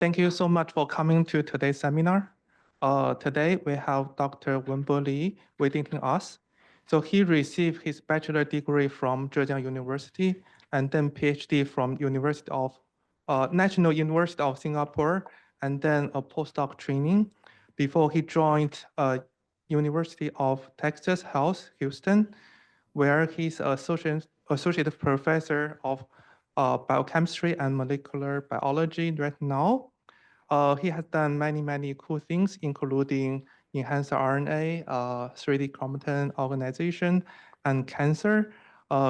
Thank you so much for coming to today's seminar. Today we have Dr. Wenbo Li visiting us. So he received his bachelor degree from Zhejiang University and then PhD from National University of Singapore, and then a postdoc training before he joined University of Texas Health, Houston, where he's associate professor of biochemistry and molecular biology right now. He has done many cool things, including enhanced RNA, 3D chromatin organization, and cancer.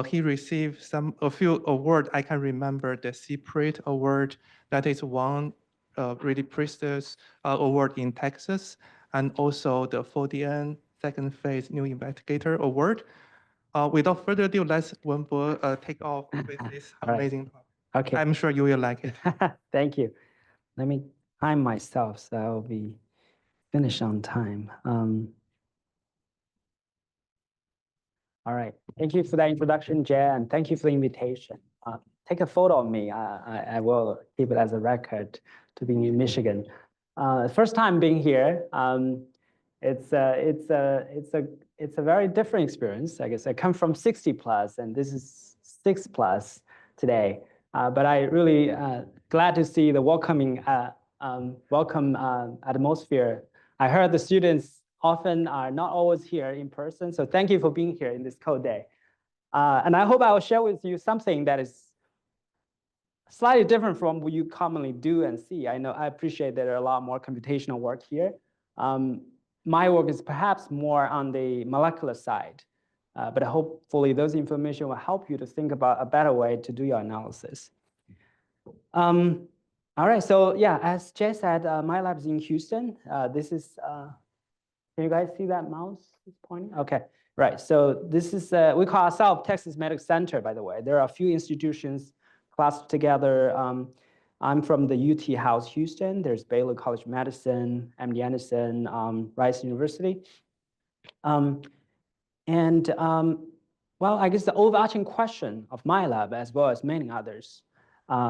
He received a few awards. I can remember the CPRIT award. That is one really prestigious award in Texas, and also the 40N second phase New Investigator Award. Without further ado, let's Wenbo take off with this amazing talk. Okay. I'm sure you will like it. Thank you. Let me time myself so I'll be finished on time. All right. Thank you for that introduction, Jay, and thank you for the invitation. Take a photo of me. I will keep it as a record to being in Michigan. First time being here. It's a very different experience. I guess I come from 60 plus, and this is 6 plus today. But I really glad to see the welcoming atmosphere. I heard the students often are not always here in person, so thank you for being here in this cold day. And I hope I will share with you something that is slightly different from what you commonly do and see. I appreciate there are a lot more computational work here. My work is perhaps more on the molecular side, but hopefully those information will help you to think about a better way to do your analysis. All right, so yeah, as Jay said, my lab is in Houston. This is, can you guys see that mouse is pointing? Okay, right, so this is, we call ourselves Texas Medical Center, by the way. There are a few institutions clustered together. I'm from the UT House, Houston. There's Baylor College of Medicine, MD Anderson, Rice University. Well, I guess the overarching question of my lab, as well as many others,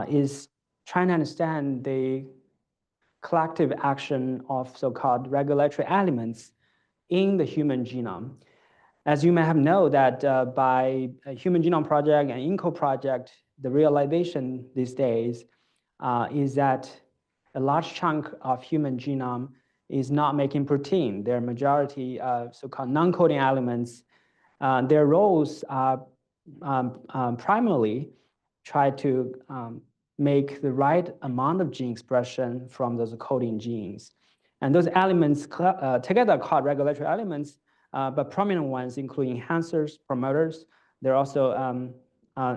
is trying to understand the collective action of so-called regulatory elements in the human genome. As you may have known that by a Human Genome Project and INCO project, the realization these days is that a large chunk of human genome is not making protein. Their majority so-called non-coding elements. Their roles are primarily try to make the right amount of gene expression from those coding genes. And those elements together are called regulatory elements, but prominent ones include enhancers, promoters. They're also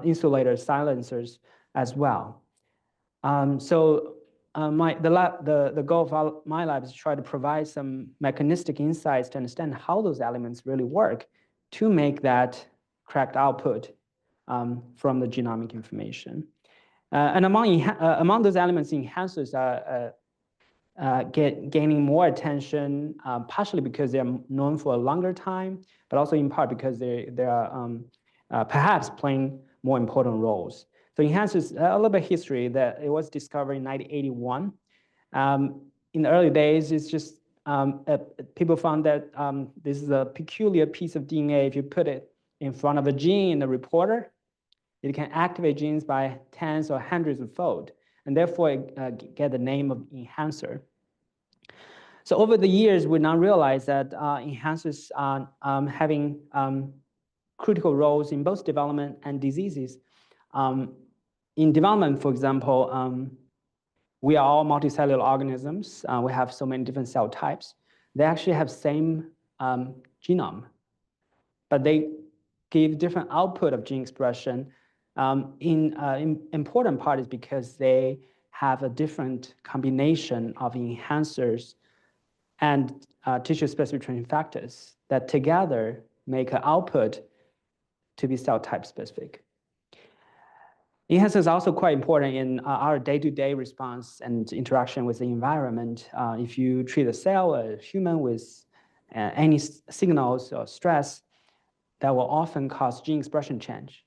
insulators, silencers as well. The goal of my lab is to try to provide some mechanistic insights to understand how those elements really work to make that correct output from the genomic information. And among those elements, enhancers are gaining more attention, partially because they're known for a longer time, but also in part because they are perhaps playing more important roles. So enhancers, a little bit of history, that it was discovered in 1981. In the early days, it's just people found that this is a peculiar piece of DNA. If you put it in front of a gene in the reporter, it can activate genes by tens or hundreds of fold, and therefore it get the name of enhancer. So over the years, we now realize that enhancers are having critical roles in both development and diseases. In development, for example, we are all multicellular organisms. We have so many different cell types. They actually have same genome, but they give different output of gene expression. Important part is because they have a different combination of enhancers and tissue-specific transcription factors that together make an output to be cell type specific. Enhancers is also quite important in our day-to-day response and interaction with the environment. If you treat a cell, a human, with any signals or stress, that will often cause gene expression change.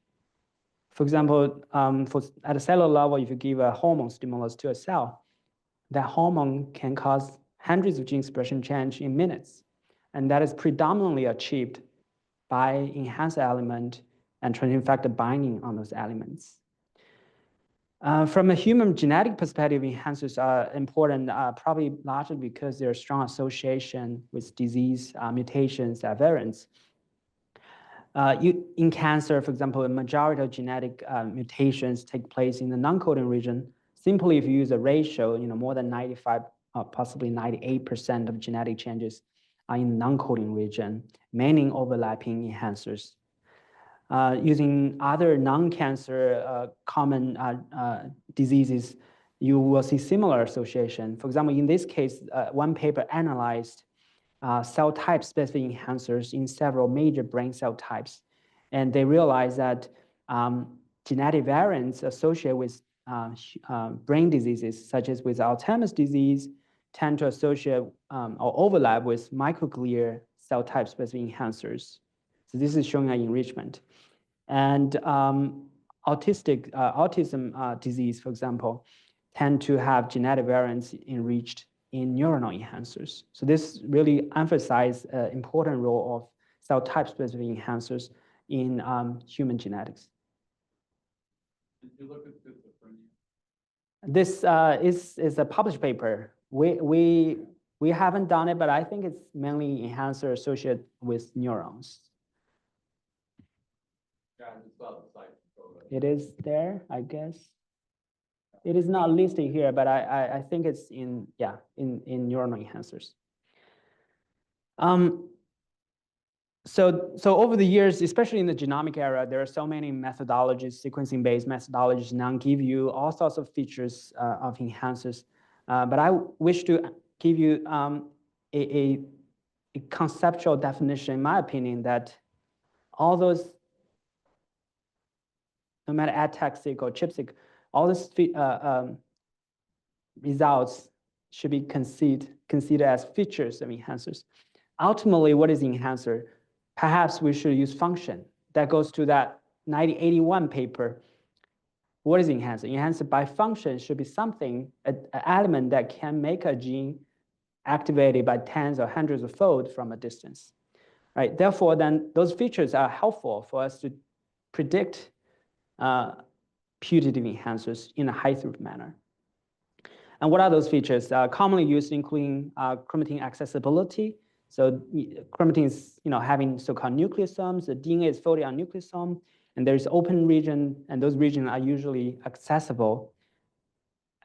For example, at a cellular level, if you give a hormone stimulus to a cell, that hormone can cause hundreds of gene expression change in minutes. And that is predominantly achieved by enhanced element and transcription factor binding on those elements. From a human genetic perspective, enhancers are important, probably largely because there's strong association with disease, mutations, variants. In cancer, for example, a majority of genetic mutations take place in the non-coding region. Simply if you use a ratio, more than 95, possibly 98% of genetic changes are in the non-coding region, meaning overlapping enhancers. Using other non-cancer common diseases, you will see similar association. For example, in this case, one paper analyzed cell type specific enhancers in several major brain cell types. And they realized that genetic variants associated with brain diseases, such as with Alzheimer's disease, tend to associate or overlap with microglia cell type specific enhancers. So this is showing an enrichment. And autism disease, for example, tend to have genetic variants enriched in neuronal enhancers. So this really emphasizes an important role of cell type specific enhancers in human genetics. Did you look at schizophrenia? This is a published paper. We haven't done it, but I think it's mainly enhancer associated with neurons. Yeah, I just saw the site. It is there, I guess. It is not listed here, but I think it's in neuronal enhancers. So over the years, especially in the genomic era, there are so many methodologies, sequencing-based methodologies now give you all sorts of features of enhancers. But I wish to give you a conceptual definition, in my opinion, that all those, no matter ataxic or ChIP-seq, all these results should be considered as features of enhancers. Ultimately, what is enhancer? Perhaps we should use function. That goes to that 1981 paper. What is enhancer? Enhancer by function should be something, an element that can make a gene activated by tens or hundreds of fold from a distance. Right? Therefore, then those features are helpful for us to predict putative enhancers in a high-throughput manner. And what are those features? Commonly used including chromatin accessibility. So chromatin is having so-called nucleosomes. The DNA is folded on nucleosome, and there's open region, and those regions are usually accessible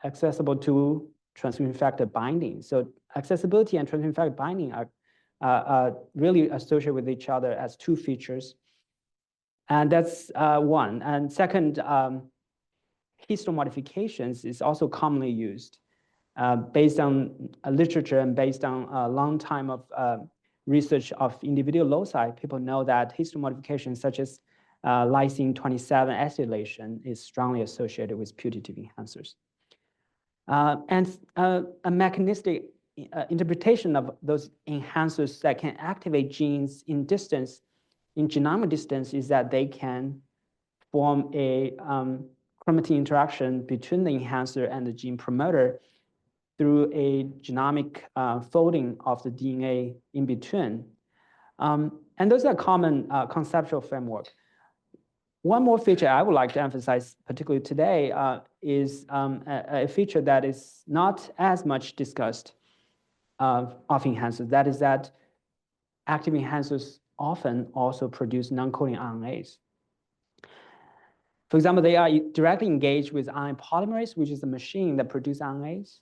to transcription factor binding. So accessibility and transcription factor binding are really associated with each other as two features. And that's one. And second, histone modifications is also commonly used. Based on literature and based on a long time of research of individual loci, people know that histone modifications such as lysine 27 acetylation is strongly associated with putative enhancers. And a mechanistic interpretation of those enhancers that can activate genes in genomic distance is that they can form a chromatin interaction between the enhancer and the gene promoter through a genomic folding of the DNA in between. And those are common conceptual framework. One more feature I would like to emphasize, particularly today, is a feature that is not as much discussed of enhancers. That is that active enhancers often also produce non-coding RNAs. For example, they are directly engaged with RNA polymerase, which is a machine that produces RNAs.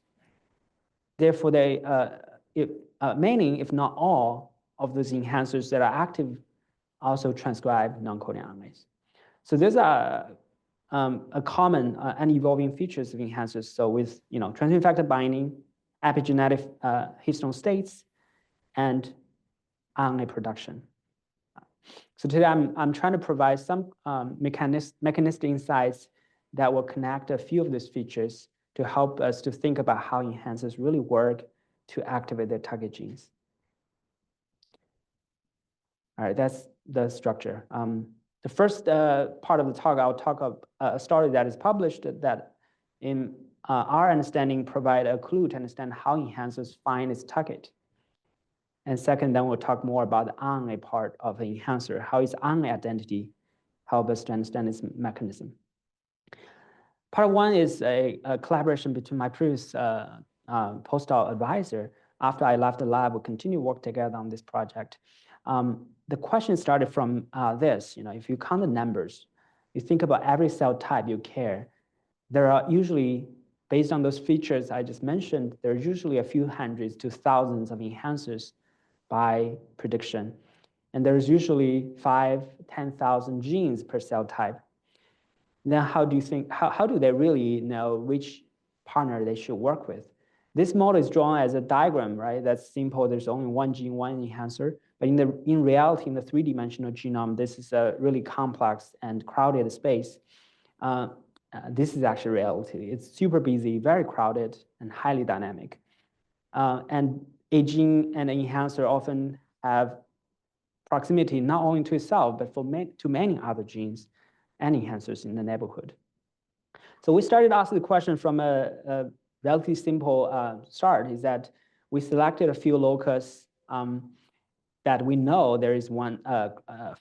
Therefore, many, if not all, of those enhancers that are active also transcribe non-coding RNAs. So those are a common and evolving features of enhancers. So with transcription factor binding, epigenetic histone states, and RNA production. So today I'm trying to provide some mechanistic insights that will connect a few of these features to help us to think about how enhancers really work to activate their target genes. All right, that's the structure. The first part of the talk, I'll talk about a story that is published that in our understanding provide a clue to understand how enhancers find its target. And second, then we'll talk more about the RNA part of the enhancer, how its RNA identity help us to understand its mechanism. Part one is a collaboration between my previous postdoc advisor. After I left the lab, we continue work together on this project. The question started from this, if you count the numbers, you think about every cell type you care, there are usually, based on those features I just mentioned, there are usually a few hundreds to thousands of enhancers by prediction. And there's usually 5,000-10,000 genes per cell type. Then how do you think, how do they really know which partner they should work with? This model is drawn as a diagram, right? That's simple. There's only one gene, one enhancer. But in reality, in the three-dimensional genome, this is a really complex and crowded space. This is actually reality. It's super busy, very crowded, and highly dynamic. And a gene and an enhancer often have proximity not only to itself, but to many other genes and enhancers in the neighborhood. So we started asking the question from a relatively simple start, is that we selected a few locus that we know there is one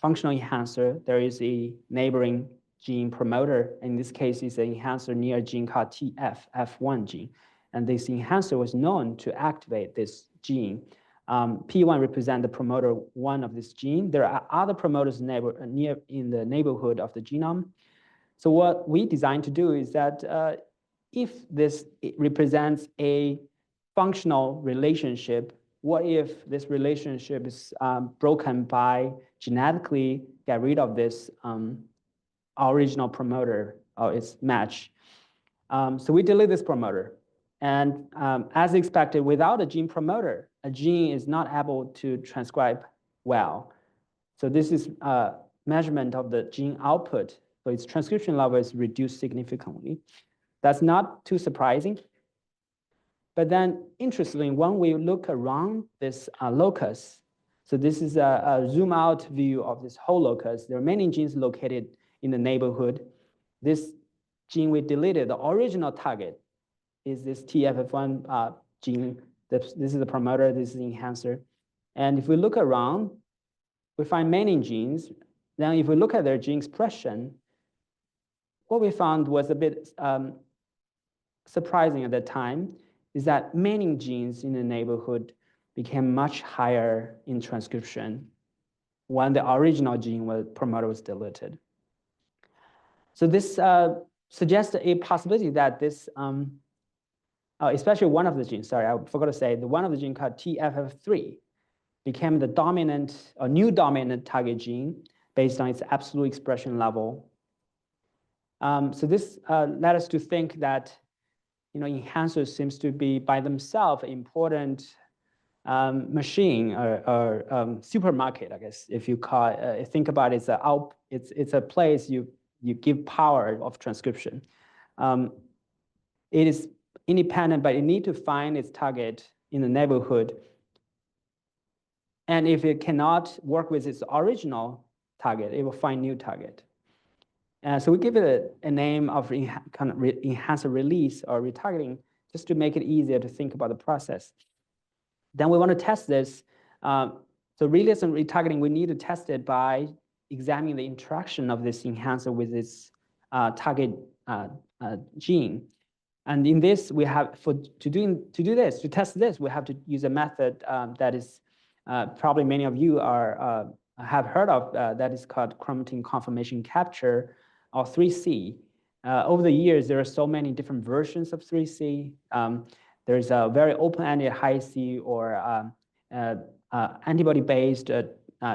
functional enhancer, there is a neighboring gene promoter. In this case, it's an enhancer near a gene called F1 gene. And this enhancer was known to activate this gene. P1 represents the promoter 1 of this gene. There are other promoters in the neighborhood of the genome. So what we designed to do is that if this represents a functional relationship, what if this relationship is broken by genetically get rid of this original promoter or its match? So we delete this promoter. And as expected, without a gene promoter, a gene is not able to transcribe well. So this is a measurement of the gene output. So its transcription level is reduced significantly. That's not too surprising. But then, interestingly, when we look around this locus, so this is a zoom out view of this whole locus. There are many genes located in the neighborhood. This gene we deleted, the original target, is this TFF1 gene. This is the promoter, this is the enhancer. And if we look around, we find many genes. Then if we look at their gene expression, what we found was a bit surprising at that time, is that many genes in the neighborhood became much higher in transcription when the original gene promoter was deleted. So this suggests a possibility that this, especially one of the genes, sorry, I forgot to say, the one of the gene called TFF3 became the dominant, or new dominant target gene based on its absolute expression level. So this led us to think that enhancers seems to be by themselves important machine or supermarket, I guess, if you call it, think about it, it's a place you give power of transcription. It is independent, but it need to find its target in the neighborhood. And if it cannot work with its original target, it will find new target. So we give it a name of kind of enhancer release or retargeting, just to make it easier to think about the process. Then we want to test this. So release and retargeting, we need to test it by examining the interaction of this enhancer with its target gene. And in this, we have to test this, we have to use a method that is probably many of you have heard of. That is called chromatin conformation capture, or 3C. Over the years, there are so many different versions of 3C. There's a very open-ended high-C or antibody-based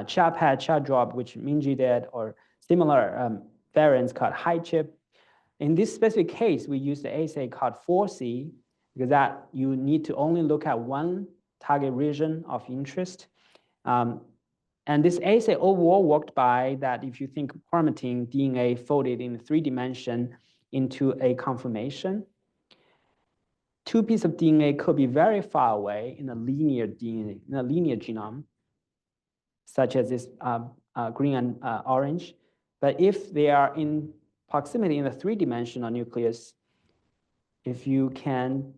ChAd, ChAd-drop, which Minji did, or similar variants called high-chip. In this specific case, we use the assay called 4C, because that you need to only look at one target region of interest. And this assay overall worked by that if you think chromatin DNA folded in 3 dimensions into a conformation, 2 pieces of DNA could be very far away in a linear DNA, in a linear genome, such as this green and orange. But if they are in proximity in the 3-dimensional nucleus, if you can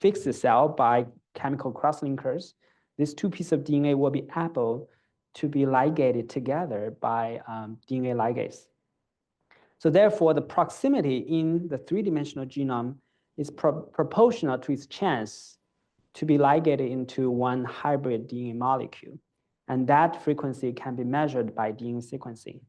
fix the cell by chemical cross-linkers, these two pieces of DNA will be able to be ligated together by DNA ligase. So therefore, the proximity in the three-dimensional genome is proportional to its chance to be ligated into one hybrid DNA molecule. And that frequency can be measured by DNA sequencing.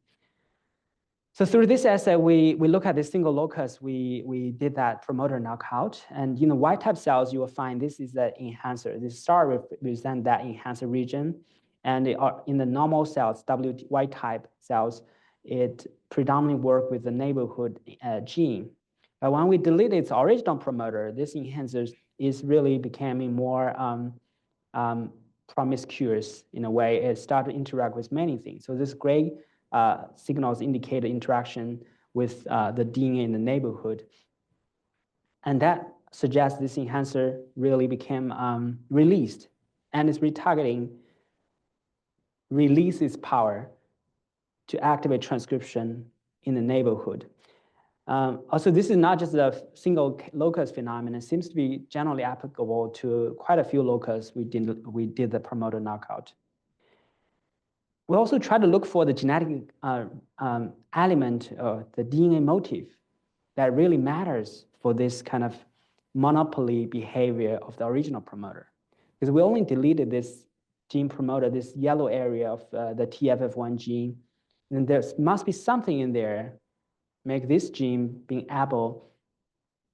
So through this assay, we look at the single locus, we did that promoter knockout. And in the Y-type cells, you will find this is the enhancer. This star represents that enhancer region. And in the normal cells, Y-type cells, it predominantly works with the neighborhood gene. But when we delete its original promoter, this enhancer is really becoming more promiscuous in a way. It started to interact with many things. So this gray signals indicate interaction with the DNA in the neighborhood. And that suggests this enhancer really became released, and its retargeting releases power to activate transcription in the neighborhood. Also, this is not just a single locus phenomenon. It seems to be generally applicable to quite a few locus we did the promoter knockout. We also try to look for the genetic element, the DNA motif, that really matters for this kind of monopoly behavior of the original promoter. Because we only deleted this gene promoter, this yellow area of the TFF1 gene, and there must be something in there make this gene being able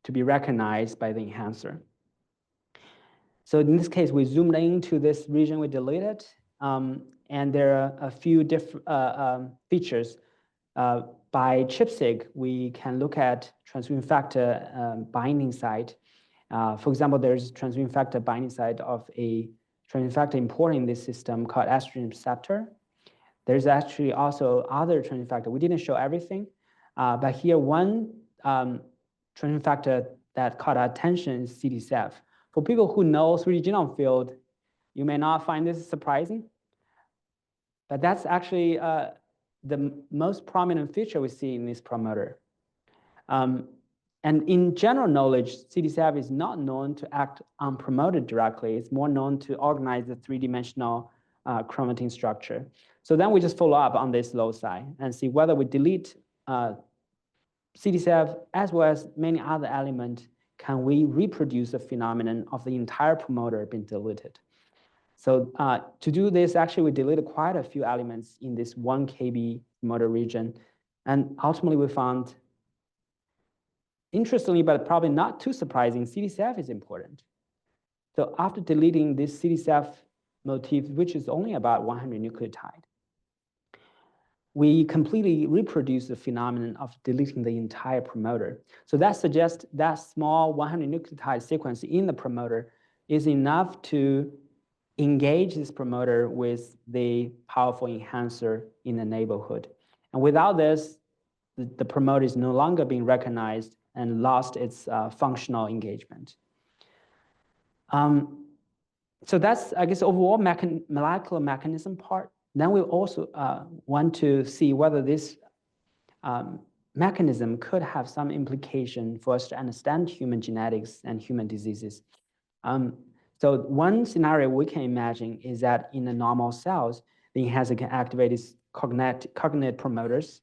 to be recognized by the enhancer. So in this case, we zoomed into this region we deleted, and there are a few different features. By ChIP-seq, we can look at transcription factor binding site. For example, there's transcription factor binding site of a transcription factor important in this system called estrogen receptor. There's actually also other transcription factor. We didn't show everything, but here one transcription factor that caught our attention is CDCF. For people who know 3D genome field, you may not find this surprising, but that's actually the most prominent feature we see in this promoter. And in general knowledge, CDCF is not known to act unpromoted directly. It's more known to organize the three-dimensional chromatin structure. So then we just follow up on this loci and see whether we delete CDCF as well as many other elements, can we reproduce the phenomenon of the entire promoter being deleted? So to do this, actually, we deleted quite a few elements in this 1 kb promoter region. And ultimately, we found, interestingly, but probably not too surprising, CDCF is important. So after deleting this CDCF motif, which is only about 100 nucleotide, we completely reproduce the phenomenon of deleting the entire promoter. So that suggests that small 100 nucleotide sequence in the promoter is enough to engage this promoter with the powerful enhancer in the neighborhood. And without this, the promoter is no longer being recognized and lost its functional engagement. So that's, I guess, overall molecular mechanism part. Then we also want to see whether this mechanism could have some implication for us to understand human genetics and human diseases. So one scenario we can imagine is that in the normal cells, the enhancer can activate its cognate promoters.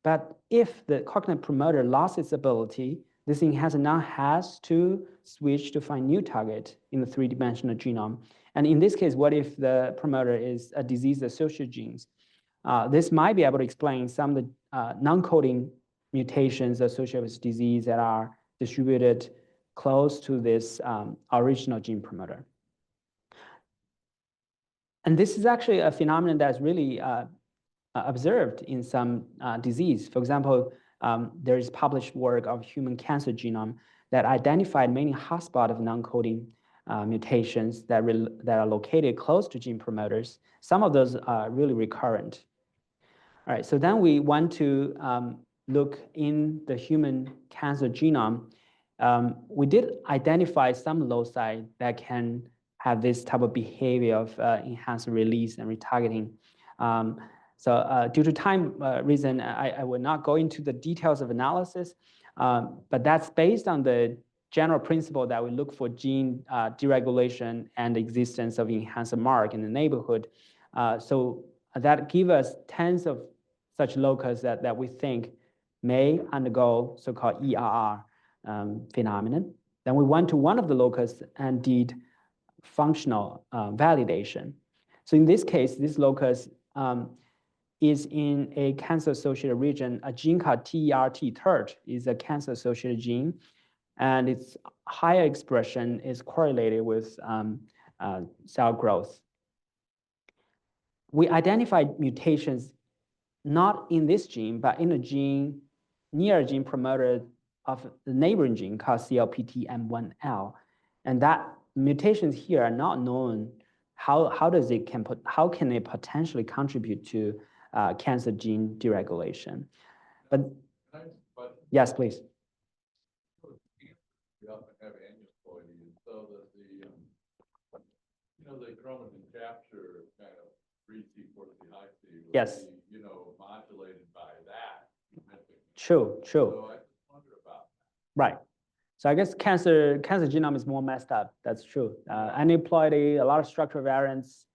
But if the cognate promoter lost its ability, this enhancer now has to switch to find new target in the three-dimensional genome. And in this case, what if the promoter is a disease-associated genes? This might be able to explain some of the non-coding mutations associated with disease that are distributed close to this original gene promoter. And this is actually a phenomenon that's really observed in some disease. For example, there is published work of human cancer genome that identified many hotspots of non-coding mutations that are located close to gene promoters. Some of those are really recurrent. All right, so then we want to look in the human cancer genome. We did identify some loci that can have this type of behavior of enhancer release and retargeting. So due to time reason, I will not go into the details of analysis, But that's based on the general principle that we look for gene deregulation and the existence of enhancer mark in the neighborhood. So that gives us tens of such locus that we think may undergo so-called ERR phenomenon. Then we went to one of the locus and did functional validation. So in this case, this locus is in a cancer-associated region. A gene called TERT is a cancer-associated gene, and its higher expression is correlated with cell growth. We identified mutations not in this gene, but in a gene near a gene promoter of the neighboring gene called CLPTM1L. And that mutations here are not known. How can it potentially contribute to cancer gene deregulation? But yes, please. We often have aneuploidy, so that the chromatin capture kind of 3C, 4C, high C would Yes. be, modulated by that. True. So I just wonder about that. Right. So I guess cancer genome is more messed up. That's true. Aneuploidy, a lot of structural variants.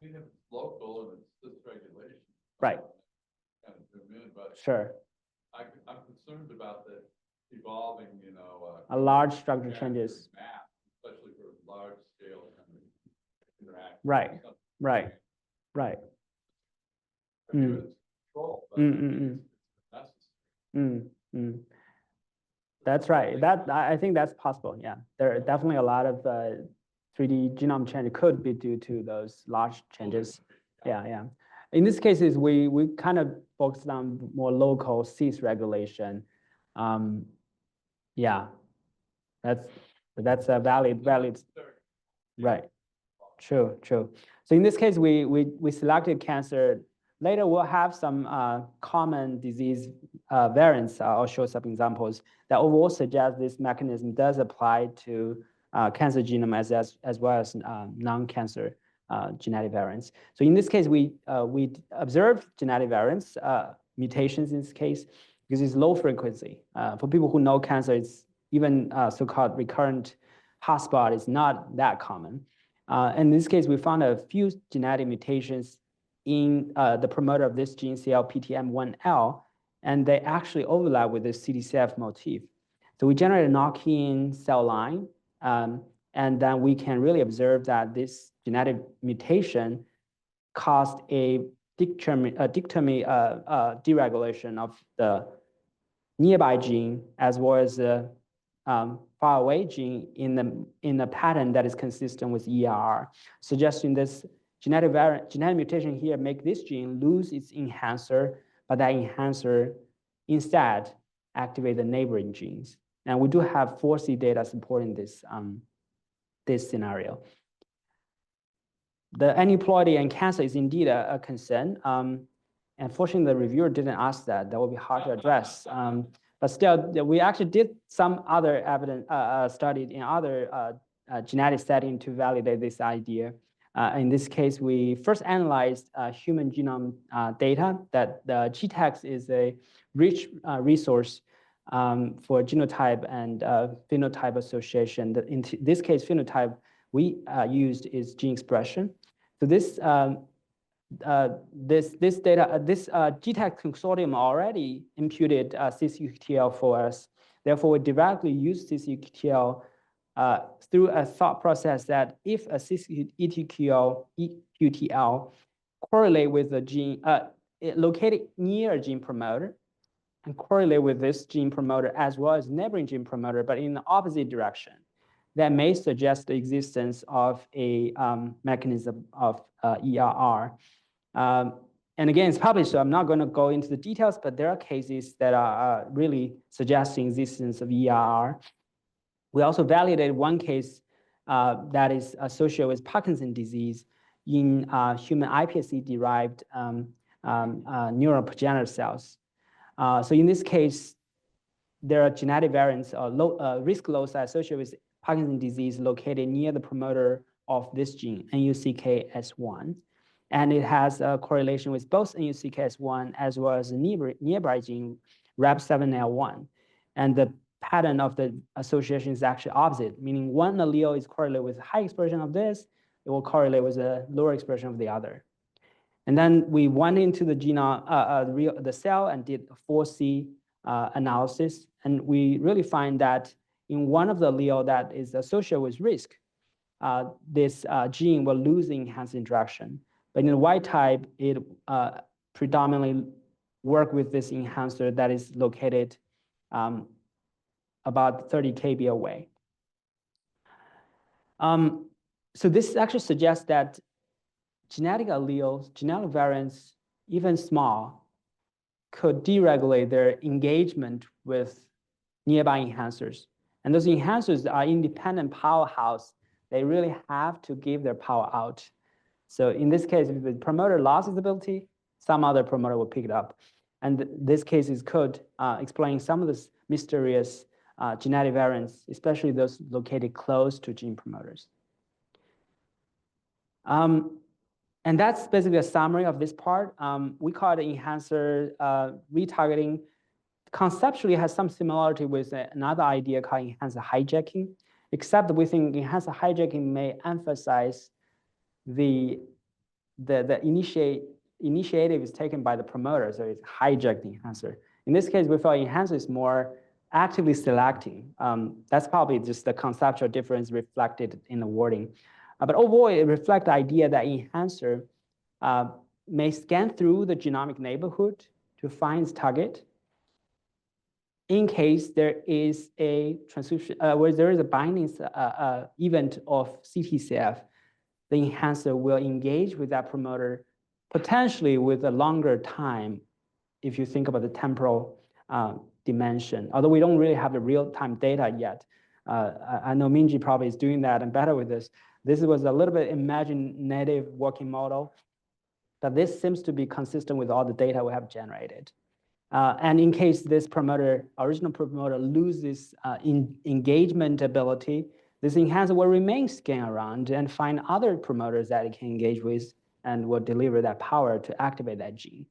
I mean, if it's local and it's dysregulation. Right. Kind of zoom in, but Sure. I'm concerned about the evolving, A large structural changes. Map, especially for large scale kind of interaction. Right. Right. Control, but it's necessary. That's right. I think that's possible. Yeah, there are definitely a lot of 3D genome change could be due to those large changes. Yeah. In this case, we kind of focused on more local cis regulation. Yeah, that's a valid. Right. True. So in this case, we selected cancer. Later, we'll have some common disease variants. I'll show some examples that overall suggest this mechanism does apply to cancer genome as well as non-cancer genetic variants. So in this case, we observed genetic variants, mutations in this case, because it's low frequency. For people who know cancer, it's even so-called recurrent hotspot is not that common. In this case, we found a few genetic mutations in the promoter of this gene, CLPTM1L, and they actually overlap with the CDCF motif. So we generate a knock-in cell line, and then we can really observe that this genetic mutation caused a dictomy deregulation of the nearby gene as well as the far away gene in a pattern that is consistent with ERR, suggesting this genetic mutation here make this gene lose its enhancer, but that enhancer instead activate the neighboring genes. And we do have 4C data supporting this, this scenario. The aneuploidy and cancer is indeed a concern. Unfortunately, the reviewer didn't ask that. That would be hard to address. But still, we actually did some other evidence studied in other genetic setting to validate this idea. In this case, we first analyzed human genome data that the GTEx is a rich resource for genotype and phenotype association. In this case, phenotype we used is gene expression. So this this data, this GTEx consortium already imputed cis-UTL for us. Therefore, we directly use cis-UTL through a thought process that if a cis-UTL correlate with a gene located near a gene promoter and correlate with this gene promoter as well as neighboring gene promoter, but in the opposite direction, that may suggest the existence of a mechanism of ERR. And again, it's published, so I'm not going to go into the details, but there are cases that are really suggesting existence of ERR. We also validated one case that is associated with Parkinson's disease in human iPSC-derived neural progenitor cells. So in this case, there are genetic variants or risk loci associated with Parkinson's disease located near the promoter of this gene, NUCKS1. And it has a correlation with both NUCKS1 as well as the nearby gene, RAP7L1. And the pattern of the association is actually opposite, meaning one allele is correlated with high expression of this, it will correlate with a lower expression of the other. And then we went into the genome, the cell and did a 4C analysis. And we really find that in one of the allele that is associated with risk, this gene will lose the enhanced interaction. But in the wild type, it predominantly work with this enhancer that is located about 30 kb away. So this actually suggests that genetic alleles, genetic variants, even small, could deregulate their engagement with nearby enhancers. And those enhancers are independent powerhouse. They really have to give their power out. So in this case, if the promoter lost its ability, some other promoter will pick it up. And this cases could explain some of this mysterious genetic variants, especially those located close to gene promoters. And that's basically a summary of this part. We call it enhancer retargeting. Conceptually has some similarity with another idea called enhancer hijacking, except we think enhancer hijacking may emphasize the initiative is taken by the promoter, so it's hijacked the enhancer. In this case, we feel enhancer is more actively selecting. That's probably just the conceptual difference reflected in the wording. But overall, it reflects the idea that enhancer may scan through the genomic neighborhood to find its target in case there is a transcription, where there is a binding event of CTCF, the enhancer will engage with that promoter potentially with a longer time if you think about the temporal dimension, although we don't really have the real-time data yet. I know Minji probably is doing that and better with this. This was a little bit imaginative working model, but this seems to be consistent with all the data we have generated. And in case this promoter, original promoter loses engagement ability, this enhancer will remain scan around and find other promoters that it can engage with and will deliver that power to activate that gene.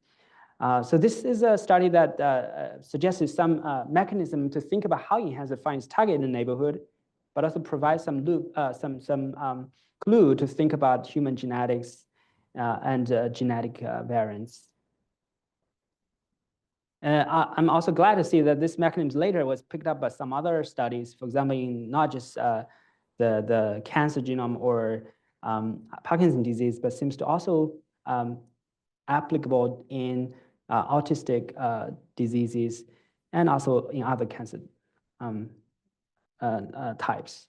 So this is a study that suggested some mechanism to think about how enhancer finds target in the neighborhood, but also provides some clue to think about human genetics and genetic variants. I'm also glad to see that this mechanism later was picked up by some other studies, for example, in not just the cancer genome or Parkinson's disease, but seems to also applicable in autistic diseases and also in other cancer types.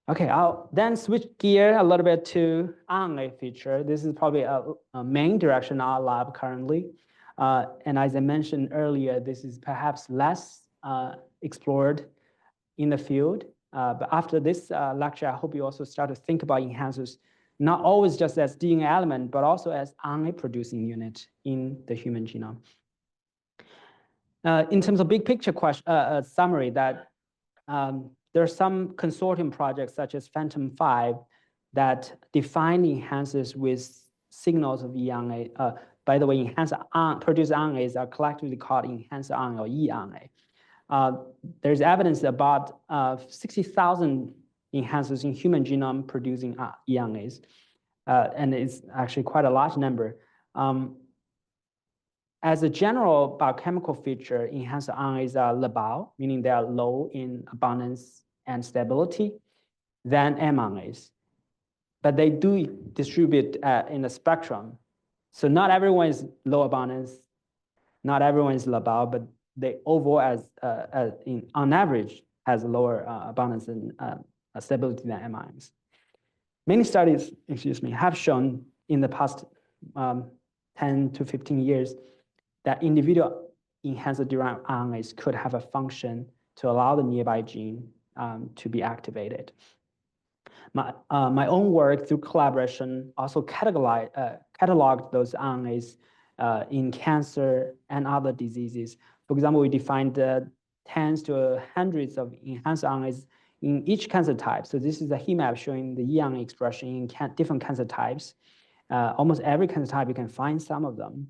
Okay, I'll then switch gear a little bit to RNA feature. This is probably a main direction in our lab currently. And as I mentioned earlier, this is perhaps less explored in the field. But after this lecture, I hope you also start to think about enhancers, not always just as DNA element, but also as RNA producing unit in the human genome. In terms of big picture summary, that there are some consortium projects such as Phantom5 that define enhancers with signals of eRNA. By the way, enhancer produced RNAs are collectively called enhancer RNA or eRNA. There's evidence about 60,000 enhancers in human genome producing eRNAs, and it's actually quite a large number. As a general biochemical feature, enhancer RNAs are labile, meaning they are low in abundance and stability than mRNAs. But they do distribute in the spectrum. So not everyone is low abundance, not everyone is labile, but they overall, on average, has lower abundance and stability than mRNAs. Many studies, have shown in the past 10 to 15 years that individual enhancer-derived RNAs could have a function to allow the nearby gene to be activated. My own work through collaboration also cataloged those RNAs in cancer and other diseases. For example, we defined tens to hundreds of enhancer RNAs in each cancer type. So this is a heat map showing the eRNA expression in different cancer types. Almost every cancer type, you can find some of them.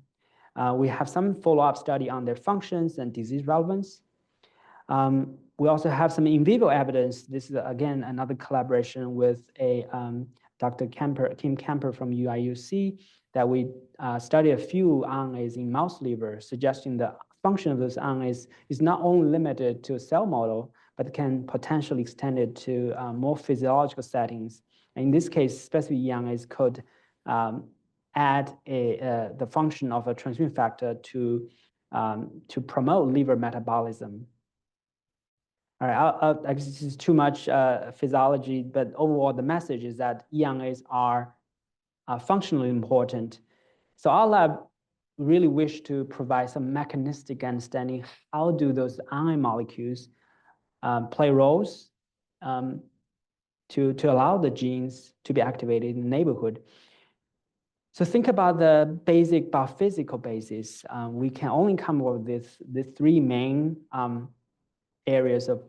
We have some follow-up study on their functions and disease relevance. We also have some in vivo evidence. This is, again, another collaboration with Dr. Kim Kemper from UIUC, that we study a few RNAs in mouse liver, suggesting the function of those RNAs is not only limited to a cell model, but can potentially extend it to more physiological settings. And in this case, specific RNAs could add the function of a transcription factor to promote liver metabolism. All right, this is too much physiology, but overall the message is that RNAs are functionally important. So our lab really wish to provide some mechanistic understanding. How do those RNA molecules play roles to allow the genes to be activated in the neighborhood? So think about the basic biophysical basis. We can only come up with the three main areas of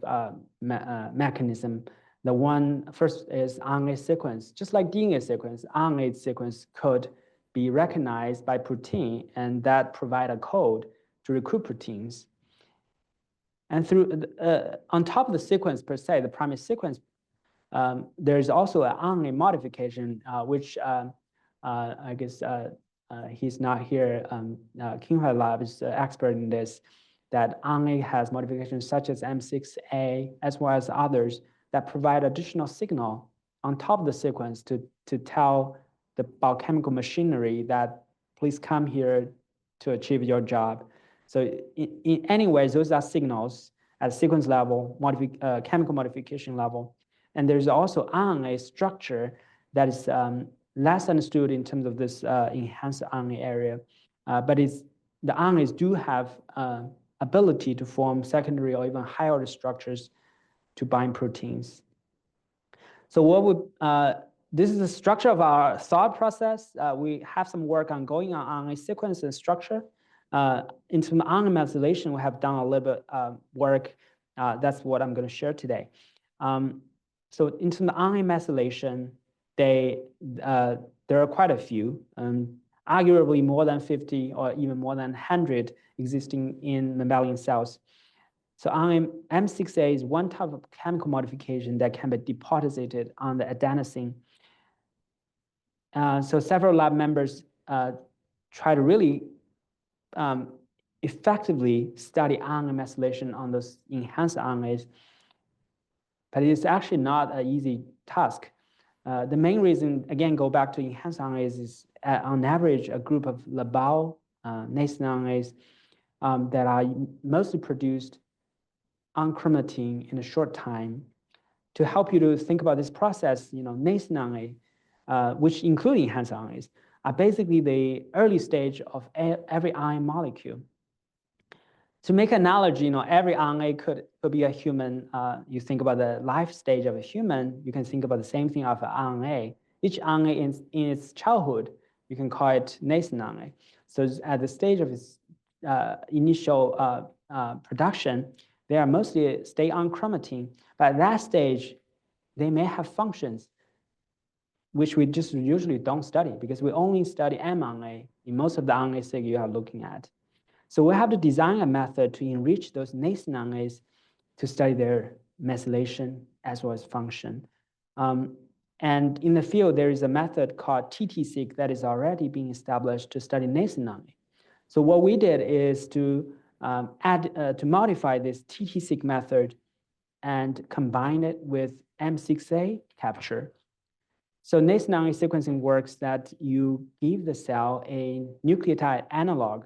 mechanism. The one first is RNA sequence. Just like DNA sequence, RNA sequence could be recognized by protein, and that provide a code to recruit proteins. And through on top of the sequence per se, the primary sequence, there's also an RNA modification, which I guess he's not here. Qinghai Lab is the expert in this. That RNA has modifications such as M6A, as well as others that provide additional signal on top of the sequence to tell the biochemical machinery that please come here to achieve your job. So in any ways, those are signals at sequence level, chemical modification level. And there's also RNA structure that is less understood in terms of this enhanced RNA area, but the RNAs do have ability to form secondary or even higher order structures to bind proteins. So what would, this is the structure of our thought process. We have some work ongoing on RNA sequence and structure. In terms of RNA methylation, we have done a little bit work. That's what I'm going to share today. So in terms of RNA methylation, there are quite a few, arguably more than 50 or even more than 100 existing in mammalian cells. So M6A is one type of chemical modification that can be deposited on the adenosine. So several lab members try to really effectively study RNA methylation on those enhanced RNAs, but it's actually not an easy task. The main reason, again, go back to enhanced RNAs is on average, a group of labile nascent RNAs that are mostly produced on chromatin in a short time. To help you to think about this process, nascent RNA, which include enhanced RNAs, are basically the early stage of every RNA molecule. To make an analogy, every RNA could be a human. You think about the life stage of a human, you can think about the same thing of an RNA. Each RNA in its childhood, you can call it nascent RNA. So at the stage of its initial production, they are mostly stay on chromatin. But at that stage, they may have functions which we just usually don't study because we only study mRNA in most of the RNA you are looking at. So we have to design a method to enrich those nascent RNAs to study their methylation as well as function. And in the field, there is a method called TT-seq that is already being established to study nascent RNA. So what we did is to modify this TT-seq method and combine it with M6A capture. So nascent RNA sequencing works that you give the cell a nucleotide analog.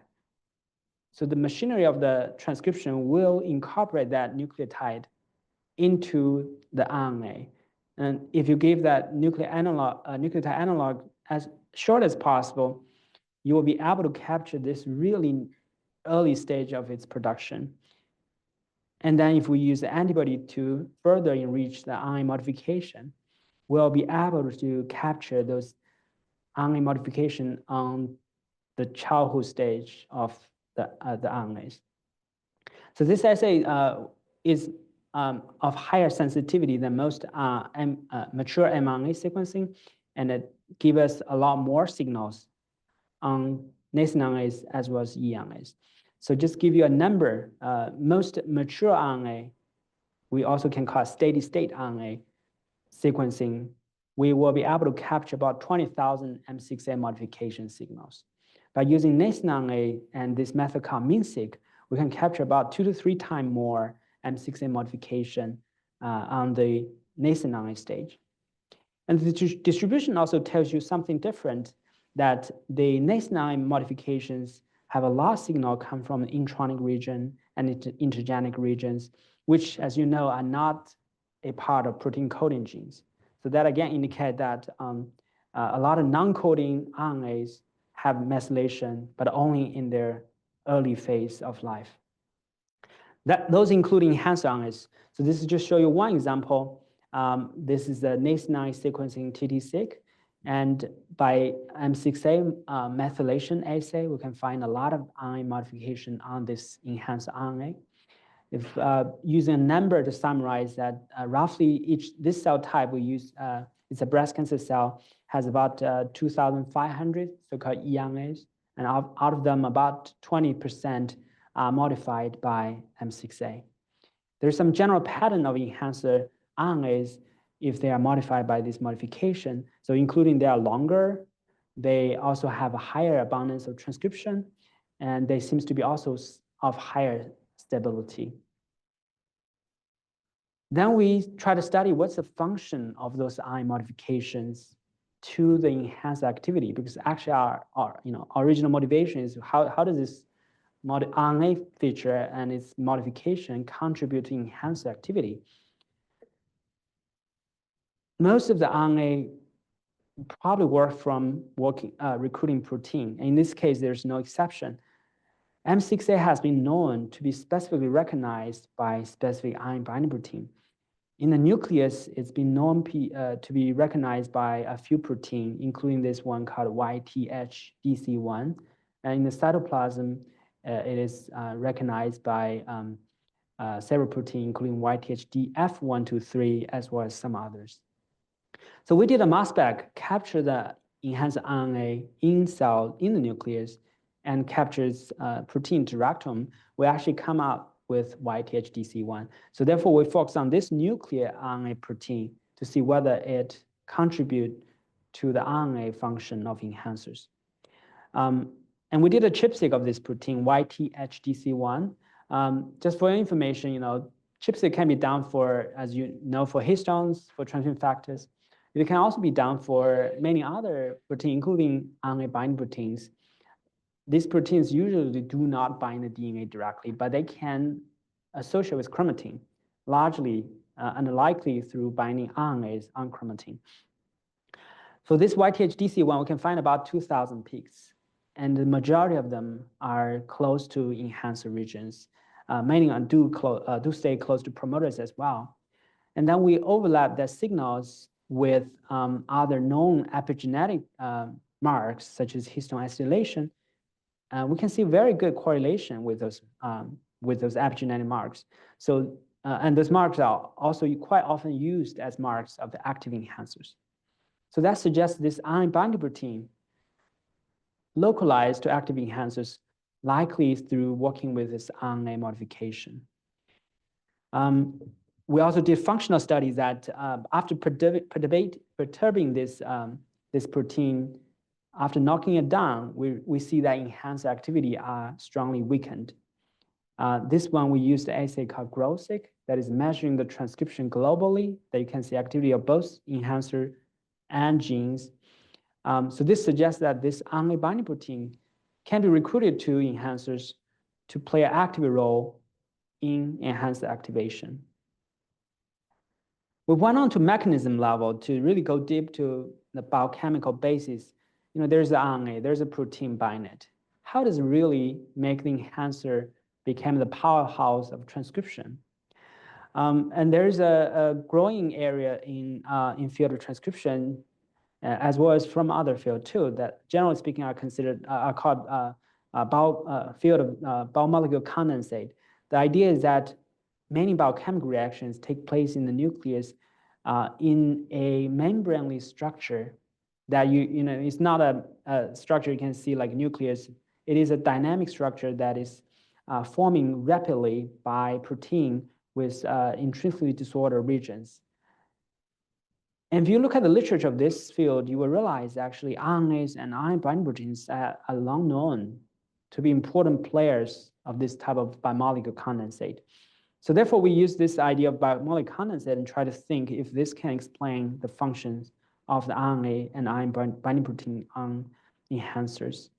So the machinery of the transcription will incorporate that nucleotide into the RNA. And if you give that nucleotide analog as short as possible, you will be able to capture this really early stage of its production. And then if we use the antibody to further enrich the RNA modification, we'll be able to capture those RNA modification on the childhood stage of the RNAs. So this assay is of higher sensitivity than most mature mRNA sequencing, and it gives us a lot more signals on nascent RNAs as well as eRNAs. So just give you a number, most mature RNA, we also can call steady state RNA sequencing, we will be able to capture about 20,000 M6A modification signals. By using nascent RNA and this method called MinSeq, we can capture about 2 to 3 times more M6A modification on the nascent RNA stage. And the distribution also tells you something different, that the nascent RNA modifications have a lot of signal come from the intronic region and intergenic regions, which, as you know, are not a part of protein coding genes. So that again indicate that a lot of non-coding RNAs have methylation, but only in their early phase of life. Those including enhanced RNAs. So this is just show you one example. This is the nascent RNA sequencing TT-seq. And by M6A methylation assay, we can find a lot of RNA modification on this enhanced RNA. If using a number to summarize that, roughly this cell type we use, it's a breast cancer cell, has about 2,500 so-called eRNAs, and out of them, about 20% are modified by M6A. There's some general pattern of enhancer RNAs if they are modified by this modification. So including they are longer, they also have a higher abundance of transcription, and they seems to be also of higher stability. Then we try to study what's the function of those RNA modifications to the enhanced activity, because actually our original motivation is how does this RNA feature and its modification contribute to enhanced activity? Most of the RNA probably work from recruiting protein. In this case, there's no exception. M6A has been known to be specifically recognized by specific RNA binding protein. In the nucleus, it's been known to be recognized by a few proteins, including this one called YTH-DC1. And in the cytoplasm, it is recognized by several proteins, including YTH-DF123, as well as some others. So we did a mass spec, capture the enhanced RNA in the nucleus, and captures protein interactome. We actually come out with YTH-DC1. So therefore, we focus on this nuclear RNA protein to see whether it contributes to the RNA function of enhancers. And we did a ChIP-seq of this protein, YTH-DC1. Just for your information, ChIP-seq can be done for, as you know, for histones, for transcription factors. It can also be done for many other proteins, including RNA binding proteins. These proteins usually do not bind the DNA directly, but they can associate with chromatin, largely and likely through binding RNAs on chromatin. For this YTH-DC1, we can find about 2,000 peaks, and the majority of them are close to enhancer regions. Many do stay close to promoters as well. And then we overlap the signals with other known epigenetic marks, such as histone acetylation. We can see very good correlation with those epigenetic marks. So, and those marks are also quite often used as marks of the active enhancers. So that suggests this RNA binding protein localized to active enhancers, likely through working with this RNA modification. We also did functional studies that after perturbing this protein, after knocking it down, we see that enhanced activity are strongly weakened. This one, we used the assay called GrowSeq that is measuring the transcription globally, that you can see activity of both enhancer and genes. So this suggests that this RNA binding protein can be recruited to enhancers to play an active role in enhanced activation. We went on to mechanism level to really go deep to the biochemical basis. There's the RNA, there's a protein bind it. How does it really make the enhancer become the powerhouse of transcription? And there's a growing area in field of transcription, as well as from other fields too, that generally speaking are called field of biomolecular condensate. The idea is that many biochemical reactions take place in the nucleus in a membranely structure that it's not a structure you can see like nucleus. It is a dynamic structure that is forming rapidly by protein with intrinsically disordered regions. And if you look at the literature of this field, you will realize actually RNAs and RNA binding proteins are long known to be important players of this type of biomolecular condensate. So therefore, we use this idea of biomolecular condensate and try to think if this can explain the functions of the RNA and RNA binding protein enhancers.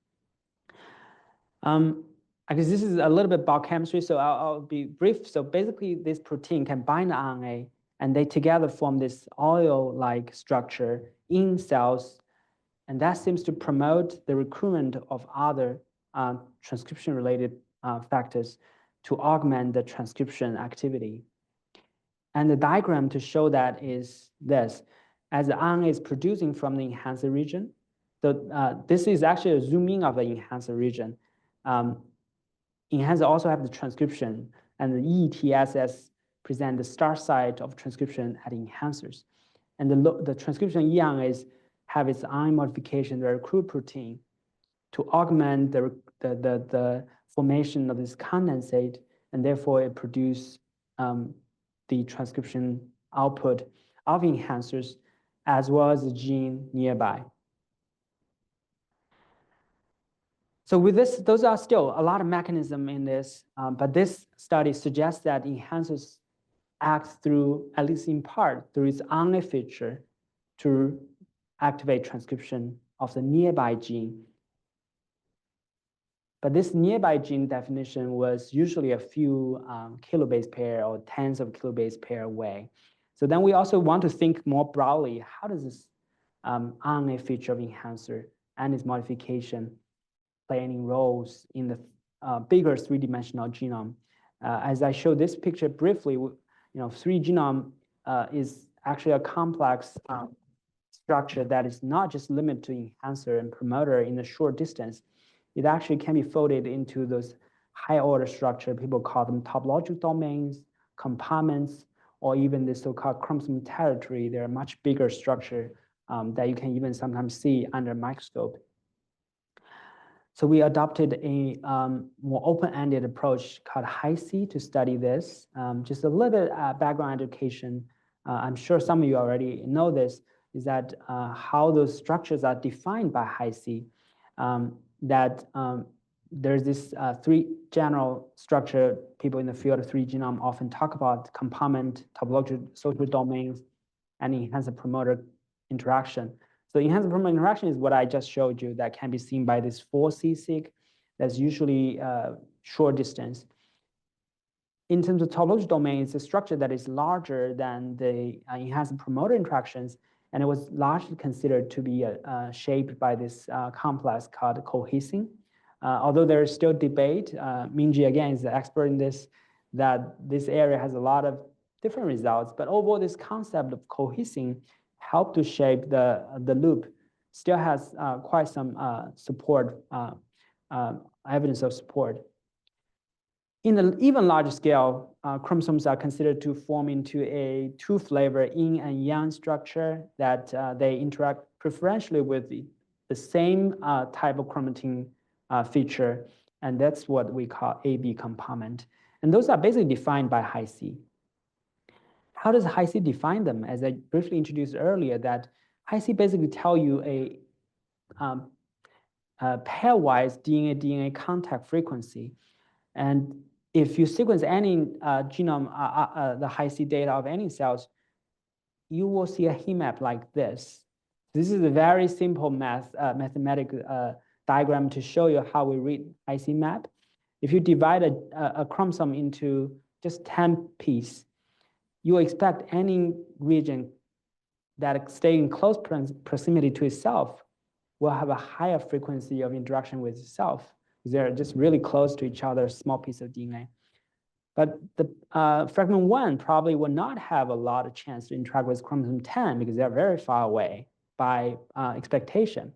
I guess this is a little bit biochemistry, so I'll be brief. So basically, this protein can bind the RNA, and they together form this oil-like structure in cells, and that seems to promote the recruitment of other transcription-related factors to augment the transcription activity. And the diagram to show that is this. As the RNA is producing from the enhancer region, this is actually a zoom in of the enhancer region. Enhancer also have the transcription, and the EETSS present the start site of transcription at enhancers. And the transcription eRNAs have its RNA modification, the recruit protein, to augment the formation of this condensate, and therefore it produce the transcription output of enhancers as well as the gene nearby. So with this, those are still a lot of mechanism in this, but this study suggests that enhancers act through, at least in part, through its RNA feature to activate transcription of the nearby gene. But this nearby gene definition was usually a few kilobase pair or tens of kilobase pair away. So then we also want to think more broadly, how does this RNA feature of enhancer and its modification play any roles in the bigger three-dimensional genome? As I show this picture briefly, three genome is actually a complex structure that is not just limited to enhancer and promoter in the short distance. It actually can be folded into those high-order structure. People call them topological domains, compartments, or even the so-called chromosome territory. They're a much bigger structure that you can even sometimes see under a microscope. So we adopted a more open-ended approach called Hi-C to study this. Just a little bit background education. I'm sure some of you already know this, is that how those structures are defined by Hi-C. There's this three general structure people in the field of three genome often talk about: compartment, topological social domains, and enhancer promoter interaction. So enhancer promoter interaction is what I just showed you that can be seen by this 4C-seq that's usually short distance. In terms of topological domain, it's a structure that is larger than the enhancer promoter interactions, and it was largely considered to be shaped by this complex called cohesing. Although there is still debate, Minji again is the expert in this, that this area has a lot of different results, but overall this concept of cohesing helped to shape the loop, still has quite some support, evidence of support. In an even larger scale, chromosomes are considered to form into a two-flavor yin and yang structure that they interact preferentially with the same type of chromatin feature, and that's what we call AB compartment. And those are basically defined by Hi-C. How does Hi-C define them? As I briefly introduced earlier, that Hi-C basically tell you a pairwise DNA contact frequency. And if you sequence any genome, the Hi-C data of any cells, you will see a heat map like this. This is a very simple mathematical diagram to show you how we read Hi-C map. If you divide a chromosome into just 10 pieces, you expect any region that stay in close proximity to itself will have a higher frequency of interaction with itself. They're just really close to each other, small piece of DNA. But the fragment 1 probably will not have a lot of chance to interact with chromosome 10 because they're very far away by expectation.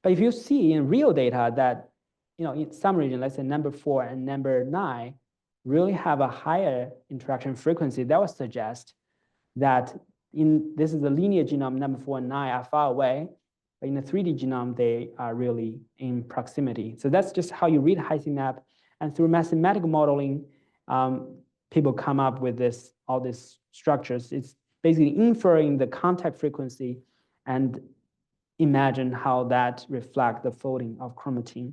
But if you see in real data that, in some region, let's say number 4 and number 9, really have a higher interaction frequency, that would suggest that this is the linear genome, number 4 and 9 are far away, but in a 3D genome, they are really in proximity. So that's just how you read Hi-C map. And through mathematical modeling, people come up with all these structures. It's basically inferring the contact frequency and imagine how that reflects the folding of chromatin.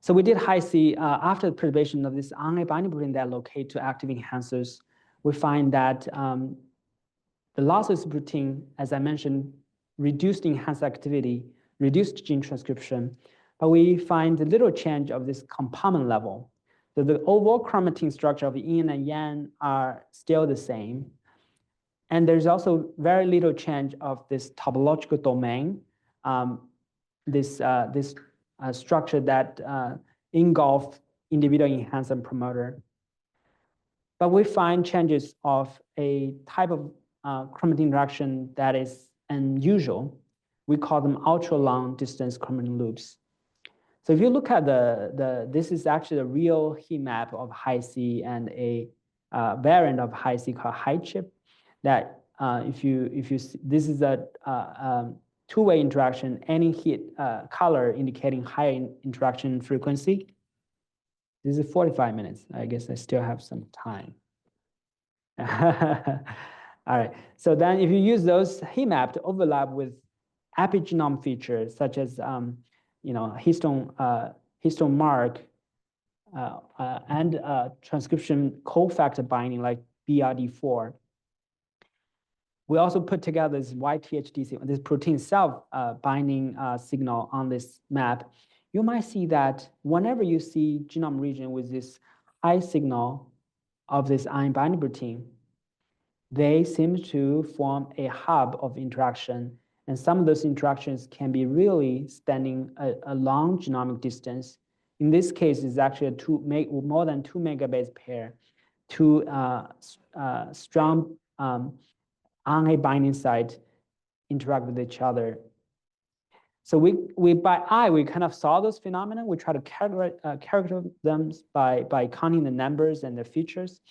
So we did Hi-C after the perturbation of this RNA binding protein that locate to active enhancers. We find that the loss of this protein, as I mentioned, reduced enhanced activity, reduced gene transcription, but we find a little change of this compartment level. So the overall chromatin structure of yin and yang are still the same. And there's also very little change of this topological domain, this structure that engulf individual enhancer and promoter. But we find changes of a type of chromatin interaction that is unusual. We call them ultra long distance chromatin loops. So if you look at this is actually a real heat map of Hi-C and a variant of Hi-C called Hi-chip. That this is a two-way interaction, any heat color indicating high interaction frequency. This is 45 minutes. I guess I still have some time. All right. So then if you use those heat map to overlap with epigenome features such as histone mark and transcription cofactor binding like BRD4. We also put together this YTHDC, this protein self binding signal on this map. You might see that whenever you see genome region with this high signal of this ion binding protein, they seem to form a hub of interaction. And some of those interactions can be really spanning a long genomic distance. In this case, it's actually more than 2 megabase pair, two strong RNA binding site interact with each other. So we by eye, we kind of saw those phenomena. We try to characterize them by counting the numbers and the features.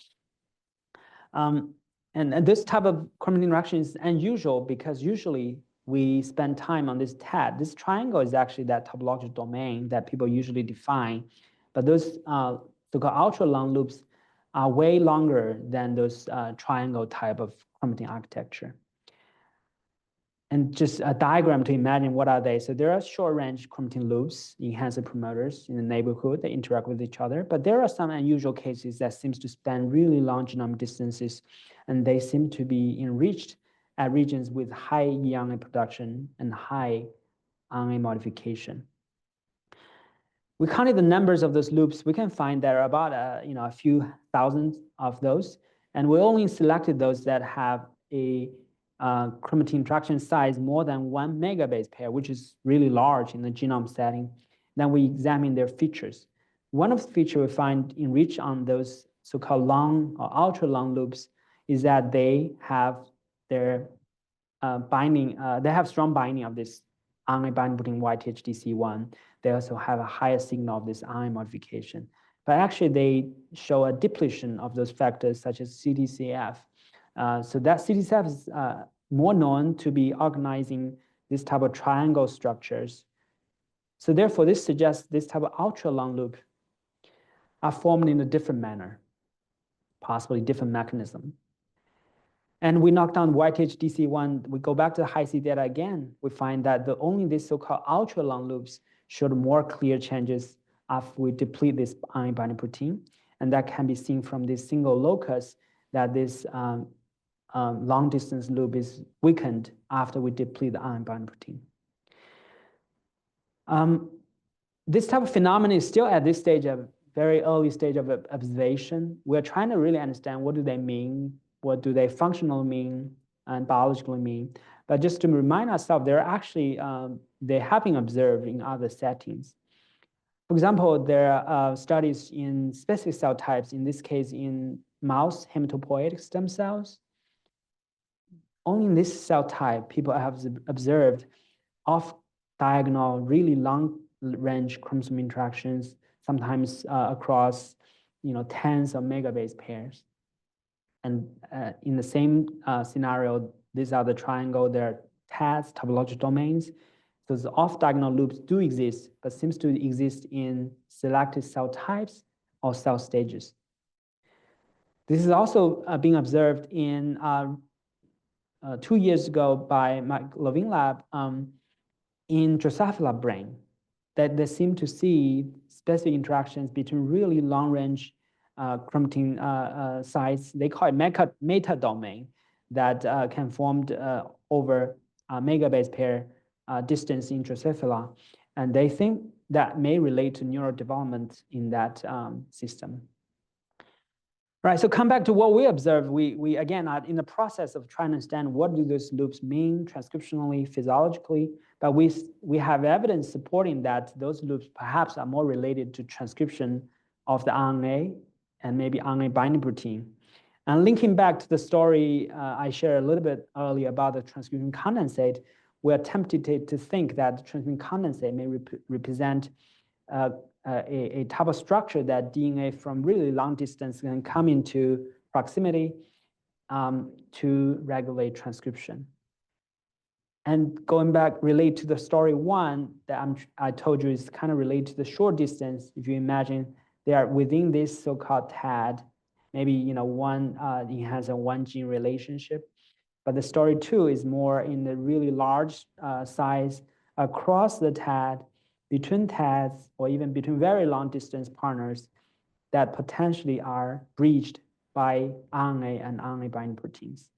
And this type of chromatin interaction is unusual because usually we spend time on this TAD. This triangle is actually that topological domain that people usually define. But those so-called ultra long loops are way longer than those triangle type of chromatin architecture. And just a diagram to imagine what are they. So there are short range chromatin loops, enhancer promoters in the neighborhood that interact with each other. But there are some unusual cases that seems to span really long genomic distances, and they seem to be enriched at regions with high RNA production and high RNA modification. We counted the numbers of those loops. We can find there are about a few thousand of those, and we only selected those that have a chromatin interaction size more than 1 megabase pair, which is really large in the genome setting. Then we examine their features. One of the features we find enriched on those so-called long or ultra long loops is that they have their binding, they have strong binding of this RNA binding protein YTHDC1. They also have a higher signal of this RNA modification. But actually, they show a depletion of those factors such as CTCF. So that CTCF is more known to be organizing this type of triangle structures. So therefore, this suggests this type of ultra long loop are formed in a different manner, possibly different mechanism. And we knock down YTHDC1. We go back to the Hi-C data again. We find that only these so-called ultra long loops showed more clear changes after we deplete this ion binding protein. And that can be seen from this single locus that this long distance loop is weakened after we deplete the ion binding protein. This type of phenomenon is still at this stage of very early stage of observation. We're trying to really understand what do they mean, what do they functionally mean and biologically mean. But just to remind ourselves, they're actually, they have been observed in other settings. For example, there are studies in specific cell types, in this case in mouse hematopoietic stem cells. Only in this cell type, people have observed off-diagonal, really long-range chromosome interactions, sometimes across tens of megabase pairs. And in the same scenario, these are the triangle, there are TADs, topological domains. So the off-diagonal loops do exist, but seems to exist in selected cell types or cell stages. This is also being observed in 2 years ago by McGovern lab in Drosophila brain, that they seem to see specific interactions between really long-range chromatin sites. They call it metadomain that can formed over megabase pair distance in Drosophila. And they think that may relate to neurodevelopment in that system. Right, so come back to what we observed. We again are in the process of trying to understand what do those loops mean transcriptionally, physiologically, but we have evidence supporting that those loops perhaps are more related to transcription of the RNA and maybe RNA binding protein. And linking back to the story I shared a little bit earlier about the transcription condensate, we're tempted to think that the transcription condensate may represent a type of structure that DNA from really long distance can come into proximity to regulate transcription. And going back, relate to the story one that I told you is kind of related to the short distance. If you imagine they are within this so-called TAD, maybe one enhance a one gene relationship. But the story two is more in the really large size across the TAD, between TADs, or even between very long distance partners that potentially are breached by RNA and RNA binding proteins.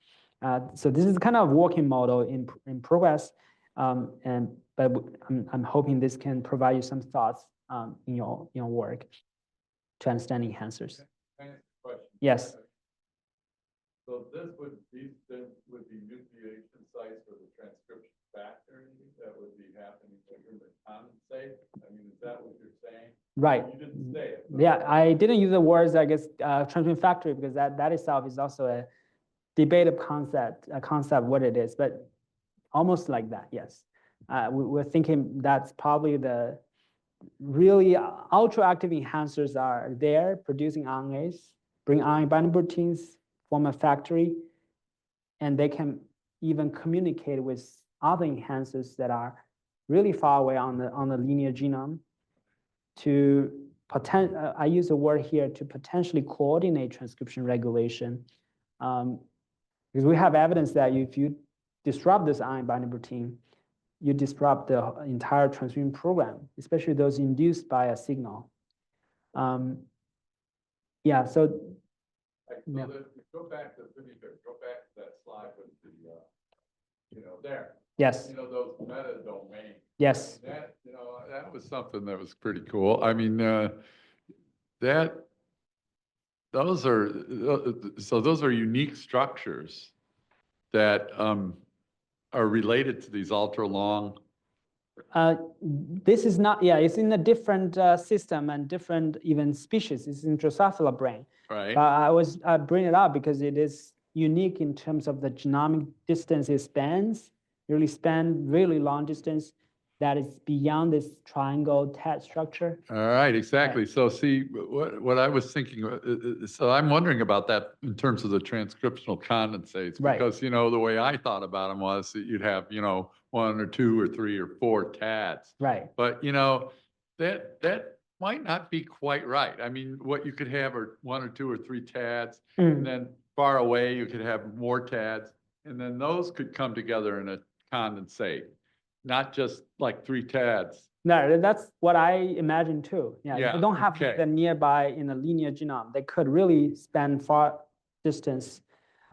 So this is kind of a working model in progress, but I'm hoping this can provide you some thoughts in your work to understand enhancers. Can I ask a question? Yes. So these would be nucleation sites for the transcription factor that would be happening in the condensate. I mean, is that what you're saying? Right. You didn't say it. Yeah, I didn't use the words, I guess, transcription factor, because that itself is also a debated concept what it is, but almost like that, yes. We're thinking that's probably the really ultra-active enhancers are there producing RNAs, bring RNA binding proteins, form a factory, and they can even communicate with other enhancers that are really far away on the linear genome to I use the word here to potentially coordinate transcription regulation. Because we have evidence that if you disrupt this RNA binding protein, you disrupt the entire transcription program, especially those induced by a signal. Yeah, so. Yeah. Go back to that slide with the, there. Yes. Those metadomains. Yes. That, that was something that was pretty cool. I mean, those are unique structures that are related to these ultra long. This is not, yeah, it's in a different system and different even species. It's in Drosophila brain. Right. I bring it up because it is unique in terms of the genomic distance it spans. Really span really long distance that is beyond this triangle TAD structure. All right, exactly. Right. So see, what I was thinking, so I'm wondering about that in terms of the transcriptional condensates, Right. because, the way I thought about them was that you'd have, 1 or 2 or 3 or 4 TADs. Right. But, that might not be quite right. I mean, what you could have are 1 or 2 or 3 TADs, and then far away you could have more TADs, and then those could come together in a condensate, not just like 3 TADs. No, that's what I imagine too. Yeah, they don't have okay. them nearby in a linear genome. They could really span far distance.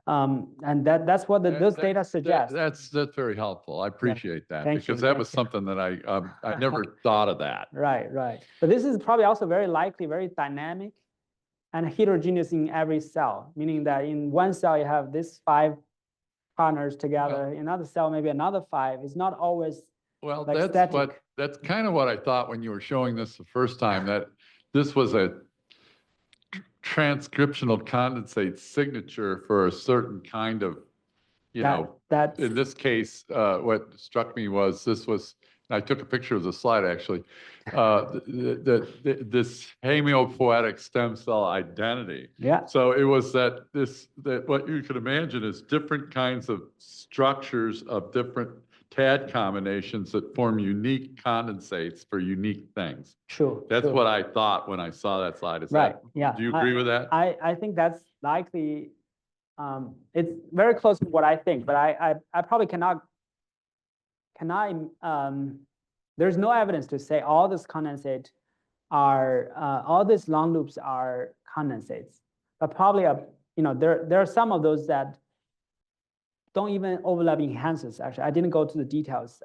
And that's what those data suggest. That's very helpful. I appreciate that. Thank Because you. that was something that I never thought of that. Right. But this is probably also very likely, very dynamic and heterogeneous in every cell, meaning that in one cell you have these 5 partners together, in another cell maybe another 5. It's not always like static. That's kind of what I thought when you were showing this the first time, that this was a transcriptional condensate signature for a certain kind of, in this case, what struck me was I took a picture of the slide actually, this hematopoietic stem cell identity. Yeah. So it was that what you could imagine is different kinds of structures of different TAD combinations that form unique condensates for unique things. Sure. That's sure. what I thought when I saw that slide. Is Right. that, Yeah. do you agree with that? I think that's likely. It's very close to what I think, but I probably cannot. There's no evidence to say all this condensate are all these long loops are condensates, but probably there are some of those that don't even overlap enhancers. Actually, I didn't go to the details.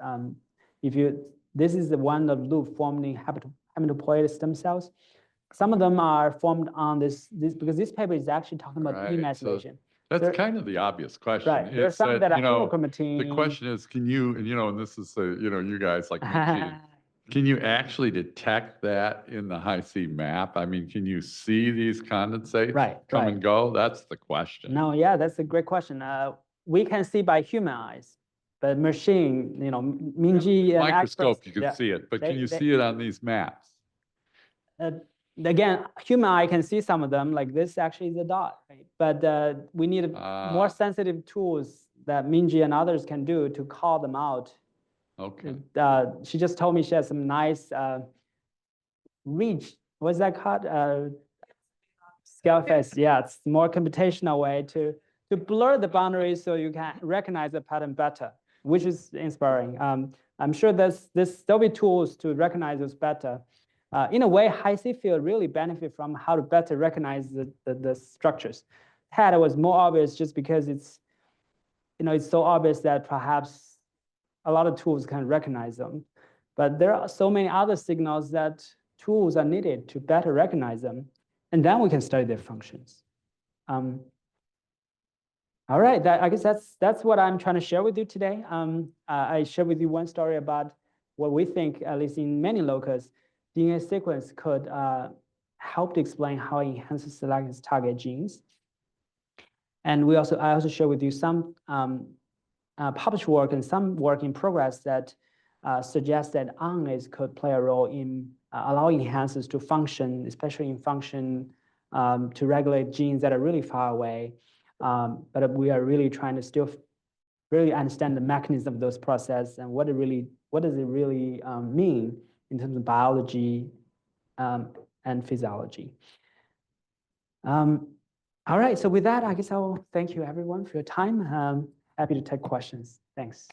This is the one of loop formed in hematopoietic stem cells. Some of them are formed on this because this paper is actually talking about Right, demethylation. That's kind of the obvious question. Right. There are It's some that are the hemochromatin. question is, can you, and this is, you guys like me cheating. Can you actually detect that in the Hi-C map? I mean, can you see these condensates come and go? That's the question. No, yeah, that's a great question. We can see by human eyes, but machine, Minji and Microscope, experts, you can see it, but can you they- see it on these maps? Again, human eye can see some of them, like this actually is a dot, right? But we need more sensitive tools that Minji and others can do to call them out. Okay. She just told me she has some nice reach. What's that called? Scale face. Yeah, it's more computational way to blur the boundaries so you can recognize the pattern better, which is inspiring. I'm sure there'll be tools to recognize those better. In a way, Hi-C field really benefit from how to better recognize the structures. TAD was more obvious just because it's so obvious that perhaps a lot of tools can recognize them. But there are so many other signals that tools are needed to better recognize them. And then we can study their functions. All right, I guess that's what I'm trying to share with you today. I shared with you one story about what we think, at least in many locus, DNA sequence could help to explain how enhancer selections target genes. And I also share with you some published work and some work in progress that suggests that RNAs could play a role in allowing enhancers to function, especially in function to regulate genes that are really far away. But we are really trying to still really understand the mechanism of those processes and what does it really mean in terms of biology and physiology. All right, so with that, I guess I will thank you everyone for your time. Happy to take questions. Thanks.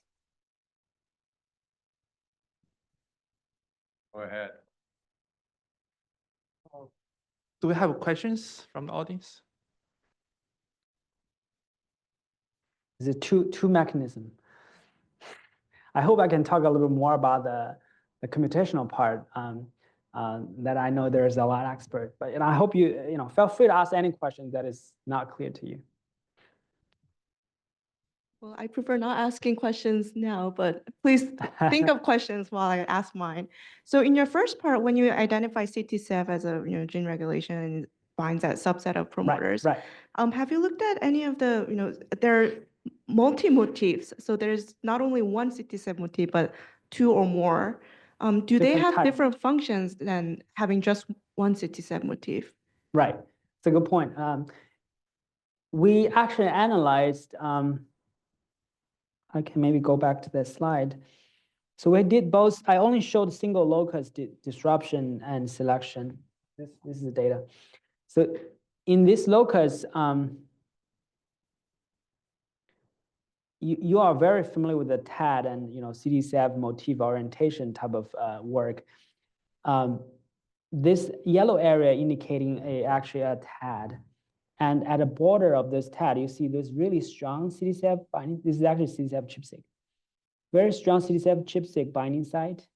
Go ahead. Do we have questions from the audience? Is it two mechanism? I hope I can talk a little bit more about the computational part that I know there's a lot of expert, but I hope you feel free to ask any question that is not clear to you. Well, I prefer not asking questions now, but please think of questions while I ask mine. So in your first part, when you identify CT7 as a gene regulation and binds that subset of promoters, right. Have you looked at any of the, there are multi-motifs. So there's not only one CT7 motif, but two or more. Do they have different functions than having just one CT7 motif? Right, it's a good point. We actually analyzed, I can maybe go back to that slide. So we did both. I only showed single locus disruption and selection. This is the data. So in this locus, you are very familiar with the TAD and CT7 motif orientation type of work. This yellow area indicating actually a TAD. And at the border of this TAD, you see this really strong CT7 binding. This is actually CT7 ChIP-seq. Very strong CT7 ChIP-seq binding site.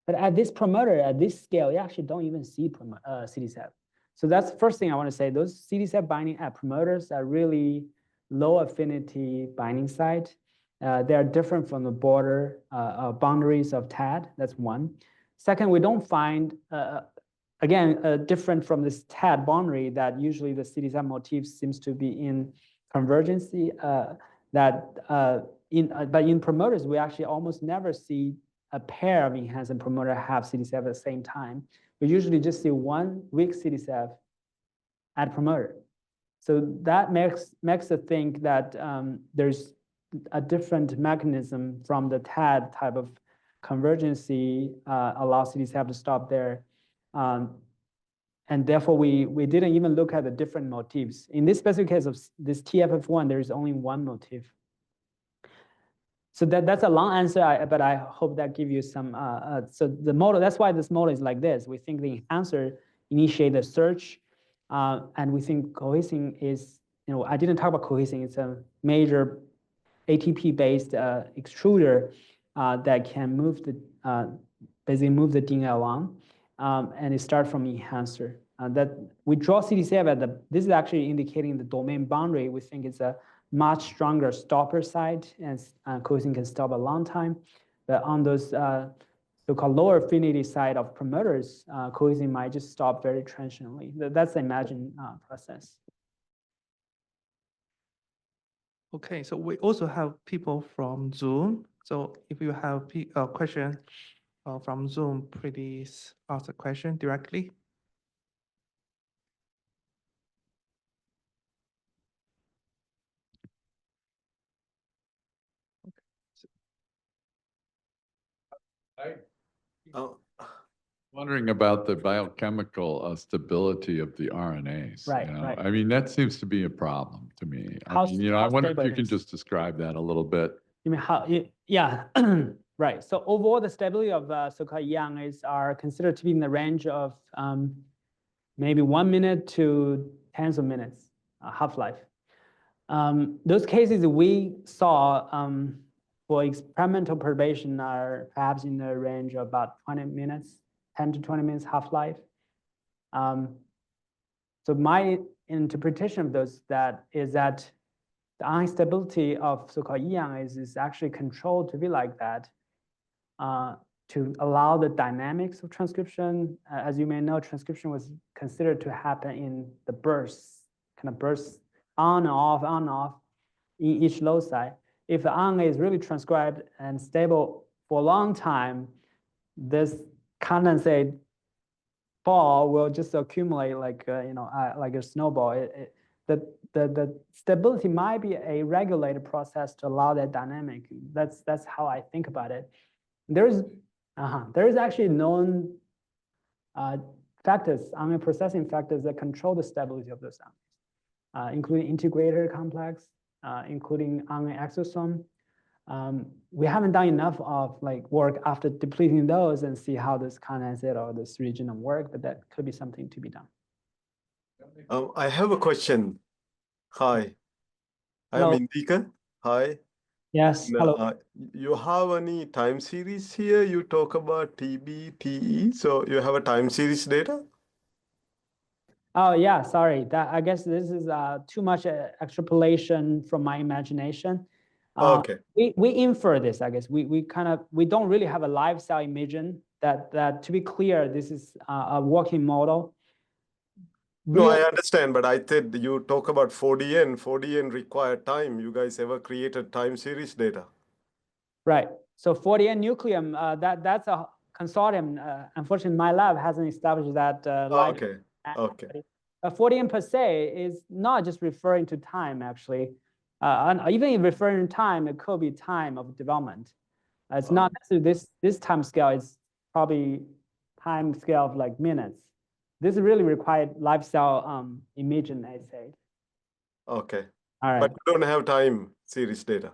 But at this promoter, at this scale, you actually don't even see CT7. So that's the first thing I want to say. Those CT7 binding at promoters are really low affinity binding site. They are different from the border boundaries of TAD. That's one. Second, we don't find again, different from this TAD boundary that usually the CT7 motif seems to be in convergency. But in promoters, we actually almost never see a pair of enhanced and promoter have CT7 at the same time. We usually just see one weak CT7 at promoter. So that makes us think that there's a different mechanism from the TAD type of convergency allows CDCF to stop there. And therefore, we didn't even look at the different motifs. In this specific case of this TFF1, there is only one motif. So that's a long answer, but I hope that gives you some, so the model, that's why this model is like this. We think the enhancer initiate the search, and we think cohesing is, I didn't talk about cohesing, it's a major ATP-based extruder that can move basically move the DNA along, and it starts from enhancer. That we draw CDCF this is actually indicating the domain boundary. We think it's a much stronger stopper site, and cohesing can stop a long time. But on those so-called lower affinity side of promoters, cohesing might just stop very transiently. That's the imagined process. Okay, so we also have people from Zoom. So if you have a question from Zoom, please ask a question directly. Wondering about the biochemical stability of the RNAs. Right, you know? right. I mean, that seems to be a problem to me. How- I mean, I how wonder if stable you it can is. just describe that a little bit. You mean how? Yeah, right. So overall, the stability of so-called ERNAs are considered to be in the range of maybe 1 minute to tens of minutes half-life. Those cases we saw for experimental perturbation are perhaps in the range of about 20 minutes, 10 to 20 minutes half-life. So my interpretation of those is that the instability of so-called ERNAs is actually controlled to be like that to allow the dynamics of transcription. As you may know, transcription was considered to happen in the bursts, kind of bursts on and off in each loci. If the RNA is really transcribed and stable for a long time, this condensate ball will just accumulate like like a snowball. The stability might be a regulated process to allow that dynamic. That's how I think about it. There is actually known factors, RNA processing factors that control the stability of those RNAs, including integrator complex, including RNA exosome. We haven't done enough of work after depleting those and see how this condensate or this region work, but that could be something to be done. I have a question. Hi, Hello. I'm Indika. Hi. Yes, hello. You have any time series here? You talk about TB, TE, so you have a time series data? Oh yeah, sorry. I guess this is too much extrapolation from my imagination. Okay. We infer this, I guess. We don't really have a live cell imaging that to be clear, this is a working model. No, I understand, but I said you talk about 4DN. 4DN required time. You guys ever created time series data? Right. So 4DN nucleum, that's a consortium. Unfortunately, my lab hasn't established that. Okay. Okay. 4DN per se is not just referring to time, actually. And even if referring to time, it could be time of development. It's not necessarily this time scale is probably time scale of like minutes. This really required live cell imaging, I say. Okay. All right. But you don't have time series data.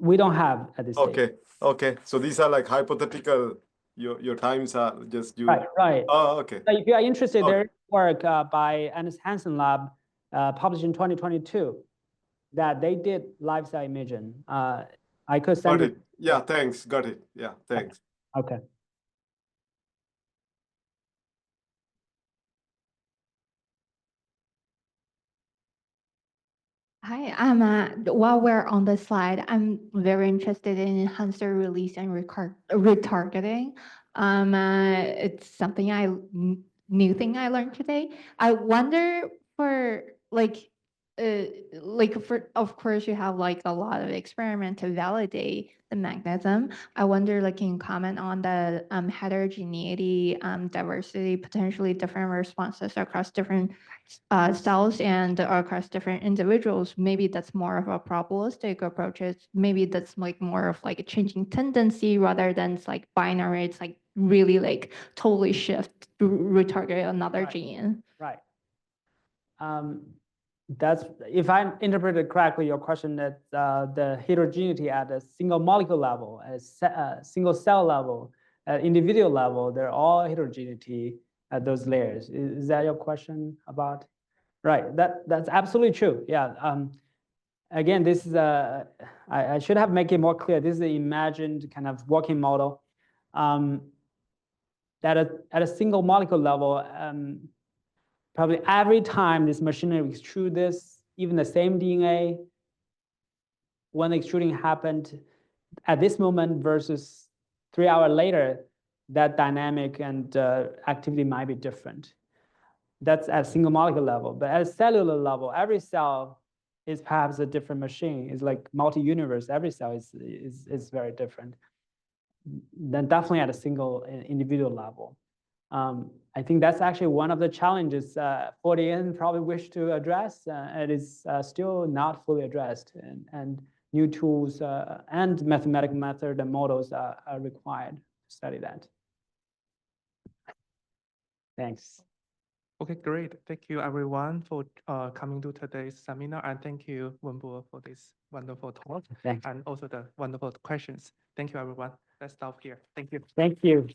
We don't have at this stage. Okay. So these are like hypothetical. Your times are just you. Right. Oh, okay. So if you are interested, there is work by Anders Hansen lab published in 2022 that they did live cell imaging. I could send Got it. Yeah, thanks. Got it. Yeah, thanks. Okay. Hi, while we're on the slide, I'm very interested in enhancer release and retargeting. It's something new thing I learned today. I wonder for of course, you have like a lot of experiment to validate the mechanism. I wonder, like, can you comment on the heterogeneity, diversity, potentially different responses across different cells and across different individuals? Maybe that's more of a probabilistic approach. Maybe that's like more of like a changing tendency rather than it's like binary. It's like really like totally shift to retarget another Right. gene. Right. That's, if I interpreted correctly, your question that the heterogeneity at a single molecule level, at single cell level, at individual level, they're all heterogeneity at those layers. Is that your question about? Right, that's absolutely true. Yeah. Again, this is I should have make it more clear. This is an imagined kind of working model. At a single molecule level, probably every time this machinery extrude this, even the same DNA, when the extruding happened at this moment versus 3 hours later, that dynamic and activity might be different. That's at single molecule level. But at a cellular level, every cell is perhaps a different machine. It's like multi-universe. Every cell is very different. Then definitely at a single individual level. I think that's actually one of the challenges 40N probably wish to address. It is still not fully addressed, and new tools and mathematical method and models are required to study that. Thanks. Okay, great. Thank you everyone for coming to today's seminar, and thank you, Wenbo, for this wonderful talk. Thanks. And also the wonderful questions. Thank you, everyone. Let's stop here. Thank you. Thank you.